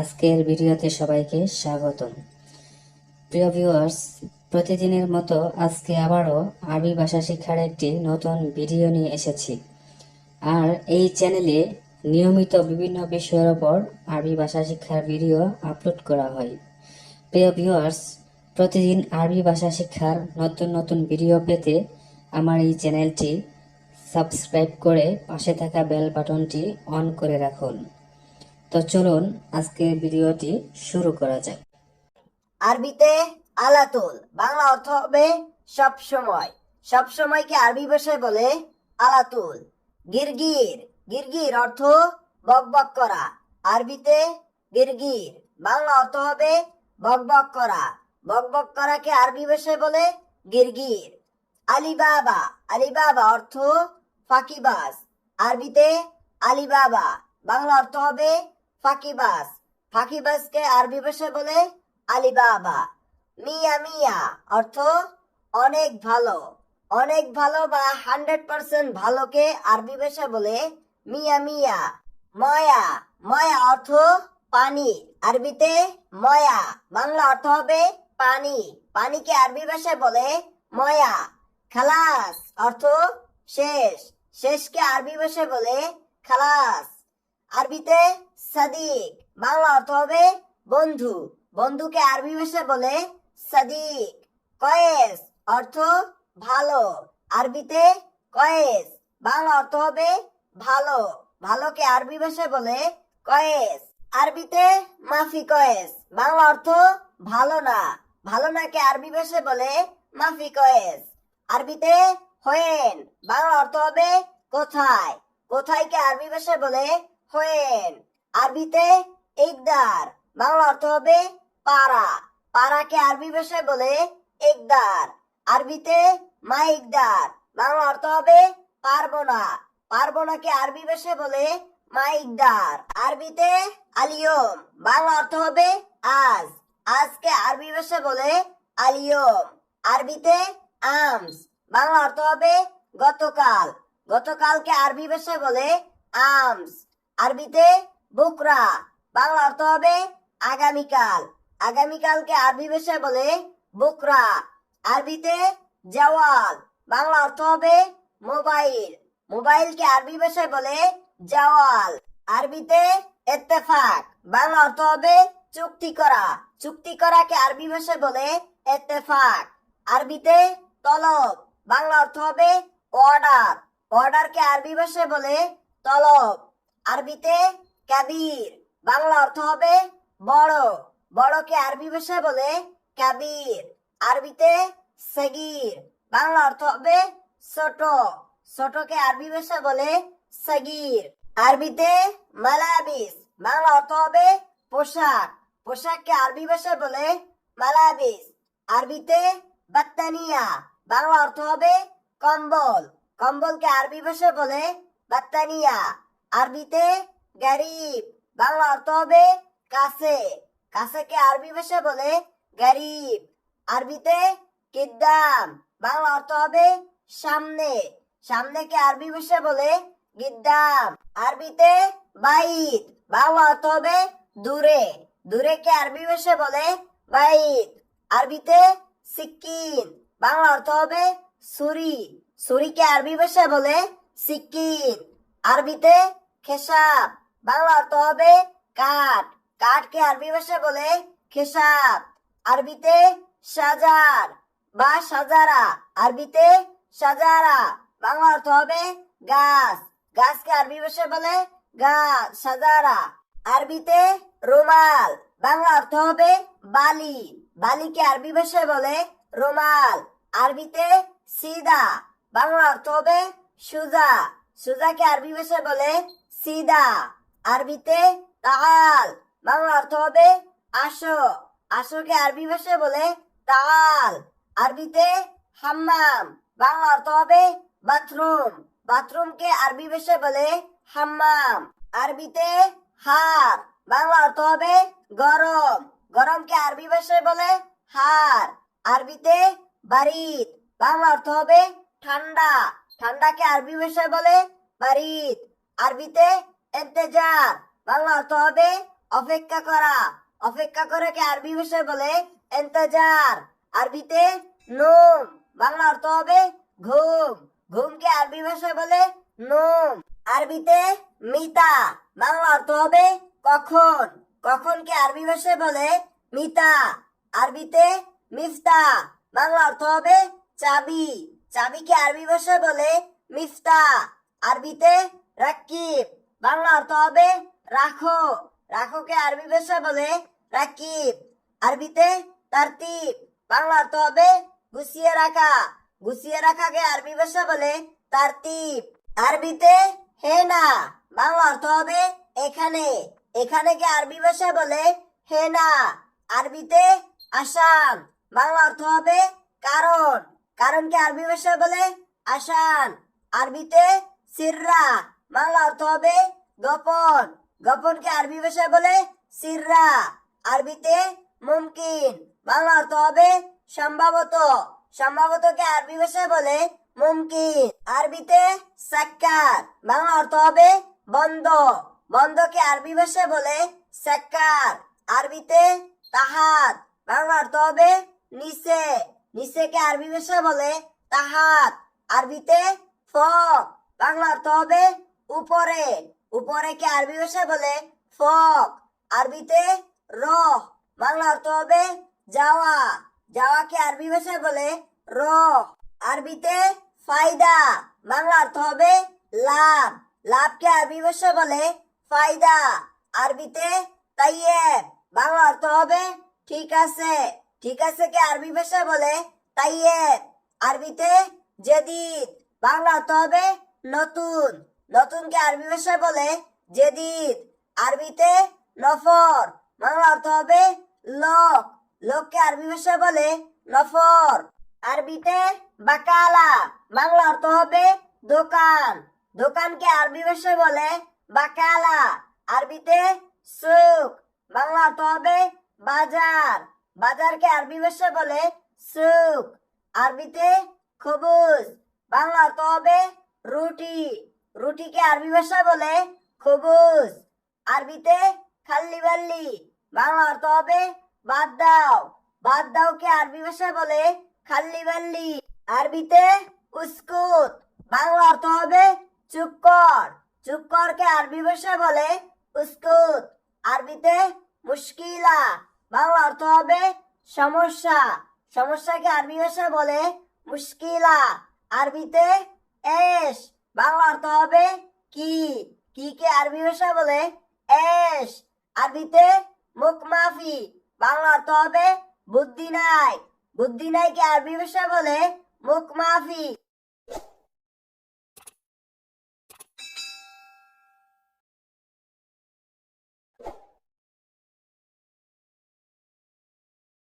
আজকের ভিডিওতে সবাইকে স্বাগতম। প্রিয় ভিউয়ার্স, প্রতিদিনের মতো আজকে আবারও আরবি ভাষা শিক্ষার একটি নতুন ভিডিও নিয়ে এসেছি। আর এই চ্যানেলে নিয়মিত বিভিন্ন বিষয়ের ওপর আরবি ভাষা শিক্ষার ভিডিও আপলোড করা হয়। প্রিয় ভিউয়ার্স, প্রতিদিন আরবি ভাষা শিক্ষার নতুন নতুন ভিডিও পেতে আমার এই চ্যানেলটি সাবস্ক্রাইব করে পাশে থাকা বেল বাটনটি অন করে রাখুন। তো চলুন আজকের ভিডিওটি শুরু করা যাক। আরবিতে আলাতুল, বাংলা অর্থ হবে সব সময়। সব সময়কে আরবি ভাষায় বলে আলাতুল। গিরগির, গিরগির অর্থ বকবক করা। আরবিতে গিরগির, বাংলা অর্থ হবে বকবক করা। বকবক করাকে আরবি ভাষায় বলে গিরগির। আলিবাবা, আলিবাবা অর্থ ফাঁকিবাজ। আরবিতে আলিবাবা, বাংলা অর্থ হবে ফাঁকিবাজ। ফাঁকিবাজকে আরবি ভাষায় বলে আলিবাবা। মিয়া মিয়া অর্থ অনেক ভালো। অনেক ভালো বা 100% ভালোকে আরবি ভাষা বলে মিয়া মিয়া। ময়া, ময়া অর্থ পানি। আরবিতে ময়া, বাংলা অর্থ হবে পানি। পানিকে আরবি ভাষায় বলে ময়া। খালাস অর্থ শেষ। শেষকে আরবি ভাষায় বলে খালাস। আরবিতে সাদিক, বাংলা অর্থ হবে বন্ধু। বন্ধুকে আরবি ভাষায় বলে সাদিক। কয়েস অর্থ ভালো। আরবিতে কয়েস, বাংলা অর্থ হবে ভালো। ভালোকে আরবি ভাষায় বলে কয়েস। আরবিতে মাফি কয়েস, বাংলা অর্থ ভালো না। ভালো নাকে আরবি ভাষায় বলে মাফি কয়েস। আরবিতে হোয়েন, বাংলা অর্থ হবে কোথায়। কোথায়কে আরবি ভাষায় বলে হোয়েন। আরবিতে ইকদার, বাংলা অর্থ হবে পারা। পারাকে আরবি ভাষায় বলে ইকদার। আরবিতে মা ইকদার, বাংলা অর্থ হবে পারবো না। পারবো নাকে আরবি ভাষায় বলে মা ইকদার। আরবিতে আলিয়ম, বাংলা অর্থ হবে আজ। আজকে আরবি ভাষায় বলে আলিয়ম। আরবিতে আমস, বাংলা অর্থ হবে গতকাল। গতকালকে আরবি ভাষায় বলে আমস। আরবিতে বুকরা, বাংলা অর্থ হবে আগামীকাল। আগামীকালকে আরবি ভাষায় বলে বুকরা। আরবিতে জাওয়াল, বাংলা অর্থ হবে মোবাইল। মোবাইলকে আরবি ভাষায় বলে জাওয়াল। আরবিতে ইত্তেফাক, বাংলা অর্থ হবে চুক্তি করা। চুক্তি করাকে আরবি ভাষায় বলে ইত্তেফাক। আরবিতে তলব, বাংলা অর্থ হবে অর্ডার। অর্ডারকে আরবি ভাষায় বলে তলব। আরবিতে কাবির, বাংলা অর্থ হবে বড়। বড়কে আরবি ভাষায় বলে কাবির। আরবিতে সগীর, বাংলা অর্থ হবে ছোট। ছোটকে আরবি ভাষা বলে সগীর। আরবিতে মালাবিস, বাংলা অর্থ হবে পোশাক। পোশাককে আরবি ভাষায় বলে মালাবিস। আরবিতে বাত্তানিয়া, বাংলা অর্থ হবে কম্বল। কম্বলকে আরবি ভাষায় বলে বাত্তানিয়া। আরবিতে গরিব, বাংলা অর্থ হবে কাছে। কাছেকে আরবি ভাষায় বলে গরিব। আরবিতে কিদ্দাম, বাংলা অর্থ হবে সামনে। সামনেকে আরবি ভাষায় বলে গিদ্দাম। আরবিতে বাইত, বাংলা অর্থ হবে দূরে। দূরেকে আরবি ভাষায় বলে বাইত। আরবিতে সিক্কিন, বাংলা অর্থ হবে ছুরি। ছুরিকে আরবি ভাষায় বলে সিক্কিন। আরবিতে খেসাব, বাংলা অর্থ হবে কাঠ। কাঠকে আরবি ভাষায় বলে খেসাব। আরবিতে সাজার বা সাজারা। আরবিতে সাজারা, বাংলা অর্থ হবে গাছ। গাছকে আরবি ভাষায় বলে গাছ, সাজারা। আরবিতে রুমাল, বাংলা অর্থ হবে বালি। বালিকে আরবি ভাষায় বলে রুমাল। আরবিতে সিদা, বাংলা অর্থ হবে সুজা। সুজাকে আরবি ভাষায় বলে সিদা। আরবিতে তাল, বাংলা অর্থ হবে আসো। আসোকে আরবি ভাষায় বলে তাল। আরবিতে হাম্মাম, বাংলা অর্থ হবে বাথরুম। বাথরুমকে আরবি ভাষায় বলে হাম্মাম। আরবিতে হার, বাংলা অর্থ হবে গরম। গরমকে আরবি ভাষায় বলে হার। আরবিতে বারিদ, বাংলা অর্থ হবে ঠান্ডা। ঠান্ডাকে আরবি ভাষায় বলে বারিদ। আরবিতে ইন্তেজার, বাংলা অর্থ হবে অপেক্ষা করা, অপেক্ষা করাকে আরবি ভাষায় বলে ইন্তজার। আরবিতে নোম, বাংলা অর্থ হবে ঘুম, ঘুমকে আরবি ভাষায় বলে নোম। আরবিতে মিতা, বাংলা অর্থ হবে কখন, কখনকে আরবি ভাষায় বলে মিতা। আরবিতে মিফতা, বাংলা অর্থ হবে চাবি, চাবিকে আরবি ভাষায় বলে মিফতা। আরবিতে রাকিব, বাংলা অর্থ হবে রাখো, রাখোকে আরবি ভাষায় বলে রাকিব। আরবিতে তারতিব, বাংলা অর্থ হবে গুছিয়ে রাখা, গুছিয়ে রাখাকে আরবি ভাষা বলে তারতিব। আরবিতে হেনা, বাংলা অর্থ হবে এখানে, এখানেকে আরবি ভাষা বলে হেনা। আরবিতে আসান, বাংলা অর্থ হবে কারণ, কারণকে আরবি ভাষা বলে আসান। আরবিতে সিররা, বাংলা অর্থ হবে গোপন, গোপনকে আরবি ভাষায় বলে সিররা। আরবিতে মুমকিন, বাংলা অর্থ হবে সম্ভবত, সম্ভবতকে আরবি ভাষায় বলে মুমকিন। আরবিতে সাক্কার, বাংলা অর্থ হবে বন্ধ, বন্ধকে আরবি ভাষায় বলে সাক্কার। আরবিতে তাহাত, বাংলা অর্থ হবে নিচে, নিচেকে আরবি ভাষায় বলে তাহাত। আরবিতে ফক, বাংলা অর্থ হবে উপরে, উপরেকে আরবি ভাষায় বলে ফক। আরবিতে রহ, বাংলা অর্থ হবে যাওয়া, যাওয়াকে আরবি ভাষায় বলে রহ। আরবিতে ফায়দা, বাংলা অর্থ হবে লাভ, লাভকে আরবি ভাষায় বলে ফায়দা। আরবিতে তাইয়েব, বাংলা অর্থ হবে ঠিক আছে, ঠিক আছে কে আরবি ভাষায় বলে তাইয়েব। আরবিতে জেদিদ, বাংলা অর্থ হবে নতুন, নতুনকে আরবি ভাষায় বলে জেদিদ। আরবিতে নফর, বাংলা অর্থ হবে লোক, লোককে আরবি ভাষায় বলে নফর। আরবিতে বাকালা, বাংলা অর্থ হবে দোকান, দোকানকে আরবি ভাষায় বলে বাকালা। আরবিতে সুক, বাংলা অর্থ হবে বাজার, বাজারকে আরবি ভাষায় বলে সুক। আরবিতে খবুজ, বাংলা অর্থ হবে রুটি, রুটিকে আরবি ভাষায় বলে খবুজ। আরবিতে খাল্লি বাল্লি, বাংলা অর্থ হবে বাদ দাও, বাদ দাওকে আরবি ভাষায় বলে খাল্লি বাল্লি। আরবিতে উস্কুত, বাংলা অর্থ হবে চুপ কর, চুপ করকে আরবি ভাষায় বলে উস্কুত। আরবিতে মুশকিলা, বাংলা অর্থ হবে সমস্যা, সমস্যাকে আরবি ভাষায় বলে মুশকিলা। আরবিতে এশ, বাংলা অর্থ হবে কি, কি কে আরবি ভাষায় বলে এশ। আরবিতে মুখমাফি, বাংলা অর্থ হবে বুদ্ধি নাই, বুদ্ধি নাই কে আরবি ভাষায় বলে মুখমাফি।